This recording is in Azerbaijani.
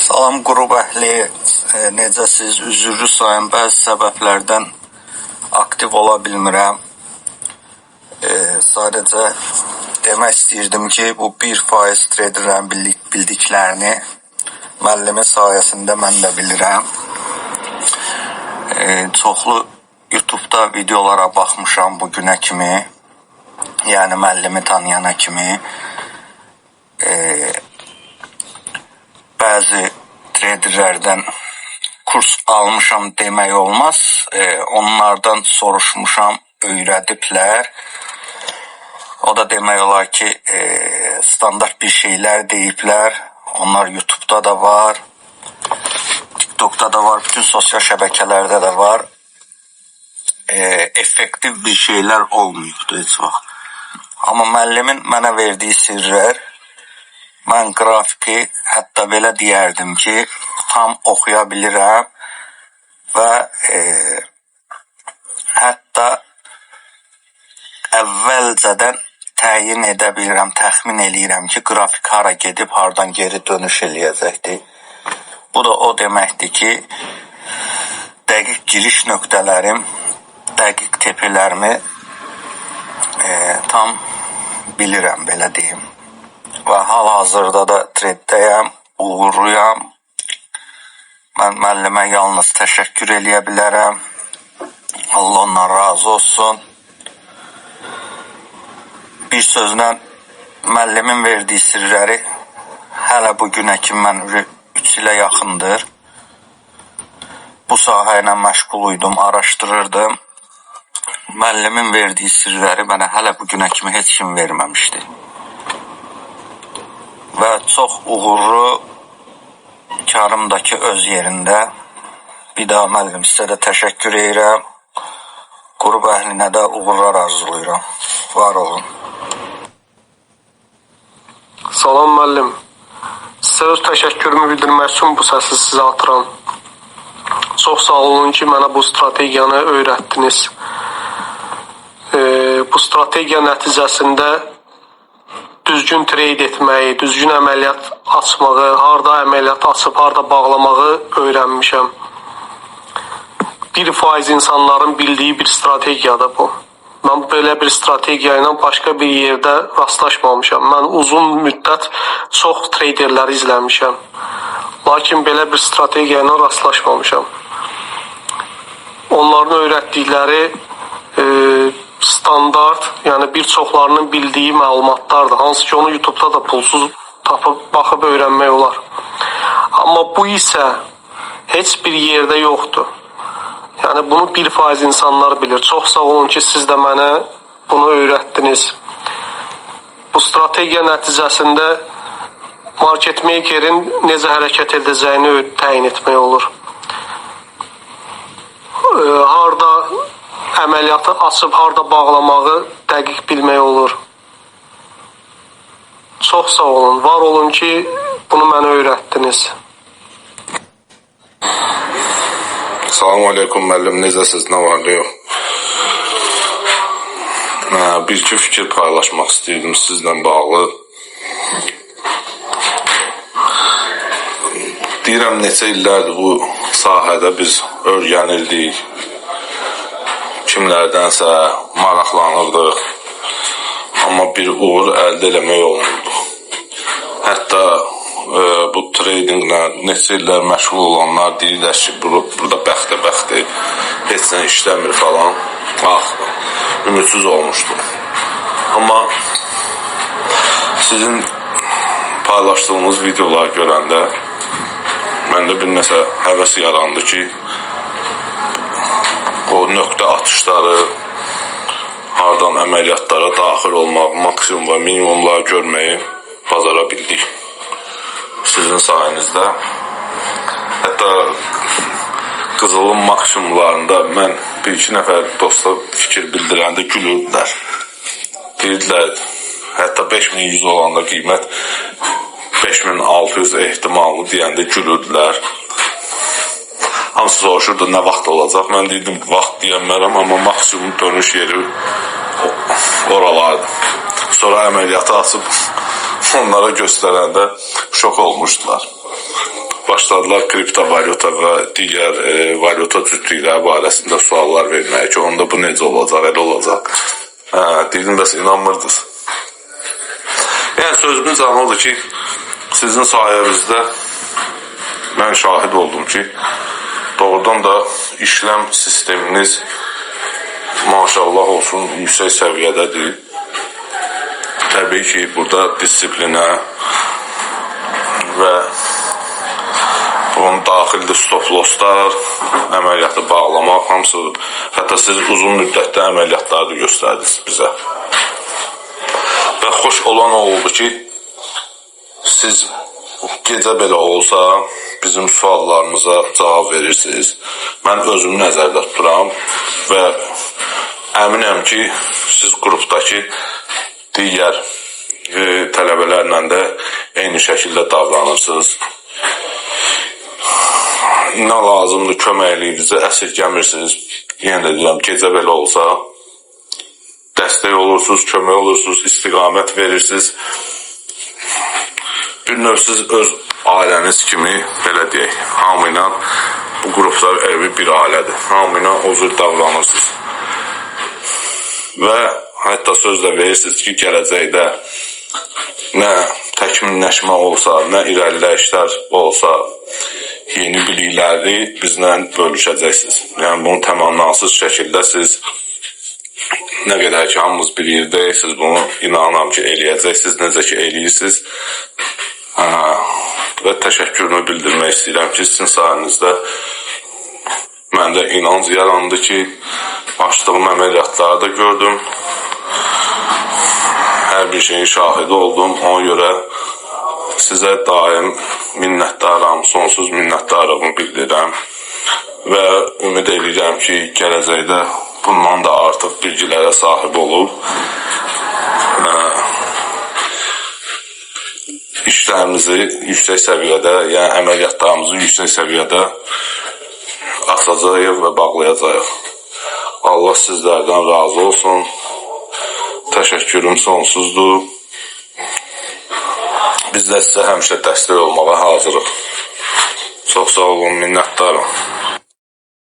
Salam qrup əhli, necəsiz? Üzrlü sayın, bəzi səbəblərdən aktiv ola bilmirəm. Sadəcə demək istəyirdim ki, bu 1% traderlərin bildiklərini müəllimi sayəsində mən də bilirəm. Çoxlu YouTube'da videolara baxmışam bugünə kimi, yəni müəllimi tanıyana kimi. Bəzi traderlərdən kurs almışam demək olmaz. Onlardan soruşmuşam, öyrədiblər. O da demək olar ki, standart bir şeylər deyiblər. Onlar YouTube'da da var, TikTok'da da var, bütün sosial şəbəkələrdə də var. Effektiv bir şeylər olmuyubdu heç vaxt. Amma müəllimin mənə verdiyi sirlər, mən qrafiki hətta belə deyərdim ki, tam oxuya bilirəm və hətta əvvəlcədən təyin edə bilirəm, təxmin eləyirəm ki, qrafik hara gedib, hardan geri dönüş eləyəcəkdir. Bu da o deməkdir ki, dəqiq giriş nöqtələrim, dəqiq tepelərimi tam bilirəm, belə deyim. Və hal-hazırda da treddəyəm, uğurluyam. Mən müəllimə yalnız təşəkkür eləyə bilərəm. Allah ondan razı olsun. Bir sözlə, müəllimin verdiyi sirləri hələ bugünə kimi mən 3 ilə yaxındır. Bu sahə ilə məşğul uydum, araşdırırdım. Müəllimin verdiyi sirləri mənə hələ bugünə kimi heç kim verməmişdi. Və çox uğurlu, karım da ki öz yerində. Bir daha müəllim sizə də təşəkkür edirəm. Qrup əhlinə də uğurlar arzulayıram. Var olun. Salam müəllim. Sizə öz təşəkkürümü bildirmək üçün bu səsi sizə atıram. Çox sağ olun ki, mənə bu strategiyanı öyrətdiniz. Bu strategiya nəticəsində düzgün trade etməyi, düzgün əməliyyat açmağı, harda əməliyyat açıb, harda bağlamağı öyrənmişəm. 1% insanların bildiyi bir strategiyadır bu. Mən belə bir strategiya ilə başqa bir yerdə rastlaşmamışam. Mən uzun müddət çox traderləri izləmişəm. Lakin belə bir strategiya ilə rastlaşmamışam. Onların öyrətdikləri standart, yəni bir çoxlarının bildiyi məlumatlardır. Hansı ki onu YouTube'da da pulsuz tapıb, baxıb öyrənmək olar. Amma bu isə heç bir yerdə yoxdur. Yəni bunu 1% insanlar bilir. Çox sağ olun ki, siz də mənə bunu öyrətdiniz. Bu strategiya nəticəsində market makerin necə hərəkət edəcəyini təyin etmək olur. Harda əməliyyatı açıb, harda bağlamağı dəqiq bilmək olur. Çox sağ olun, var olun ki, bunu mənə öyrətdiniz. Salam aleykum müəllim, necəsiz, nə var, nə yox? Bir-iki fikir paylaşmaq istəyirdim sizlə bağlı. Deyirəm, neçə illərdir bu sahədə biz öyrənirdik. Kimlərdənsə maraqlanırdıq. Amma bir uğur əldə eləmək olmurdu. Hətta bu tradinglə neçə illər məşğul olanlar deyirlər ki, burada bəxtə-bəxtdir, heç nə işləmir falan. Ümidsiz olmuşdu. Amma sizin paylaşdığınız videoları görəndə məndə bir nəsə həvəs yarandı ki, o nöqtə atışları, hardan əməliyyatlara daxil olmaq, maksimum və minimumları görməyi bacara bildik. Sizin sayənizdə. Hətta qızılın maksimumlarında mən bir-iki nəfər dosta fikir bildirəndə gülürdülər. Deyirdilər, hətta 5100 olanda qiymət 5600 ehtimalı deyəndə gülürdülər. Hamısı soruşurdu, nə vaxt olacaq? Mən deyirdim, vaxt deyəmərəm, amma maksimum dönüş yeri oralardı. Sonra əməliyyatı açıb onlara göstərəndə şok olmuşdular. başladılar kriptovalyuta və digər valyuta cütlükləri barəsində suallar verməyə ki, onda bu necə olacaq, elə olacaq. Deydim, bəs inanmırdınız. Yəni, sözümün canı odur ki, sizin sayənizdə mən şahid oldum ki, doğrudan da işləm sisteminiz maşallah olsun yüksək səviyyədədir. Təbii ki, burada disiplinə və bunun daxildə stop-losslar, əməliyyatı bağlamaq, hamısı, hətta siz uzun müddətdə əməliyyatları da göstərdiniz bizə. Və xoş olan o oldu ki, siz gecə belə olsa bizim suallarımıza cavab verirsiniz. Mən özümü nəzərdə tuturam və əminəm ki, siz qrupdakı digər tələbələrlə də eyni şəkildə davranırsınız. Nə lazımdır, köməkliyinizi əsirgəmirsiniz. Yenə də deyirəm, gecə belə olsa dəstək olursunuz, kömək olursunuz, istiqamət verirsiniz. Bir növ siz öz ailəniz kimi, belə deyək, hamı ilə bu qruplar evi bir ailədir. Hamı ilə o cür davranırsınız. Və hətta söz də verirsiniz ki, gələcəkdə nə təkmilləşmə olsa, nə irəliləyişlər olsa, yeni bilikləri bizlə bölüşəcəksiniz. Yəni, bunu təmənnasız şəkildə siz nə qədər ki, hamımız bir yerdəyik, siz bunu inanam ki, eləyəcəksiniz, necə ki, eləyirsiniz. Və təşəkkürümü bildirmək istəyirəm ki, sizin sayənizdə məndə inanc yarandı ki, açdığım əməliyyatları da gördüm. Hər bir şeyin şahidi oldum. Ona görə sizə daim minnətdaram, sonsuz minnətdarlığımı bildirirəm. Və ümid edirəm ki, gələcəkdə bundan da artıq bilgilərə sahib olub işlərimizi yüksək səviyyədə, yəni əməliyyatlarımızı yüksək səviyyədə açacağıq və bağlayacağıq. Allah sizlərdən razı olsun. Təşəkkürüm sonsuzdur. Biz də sizə həmişə dəstək olmağa hazırıq. Çox sağ olun, minnətdarım.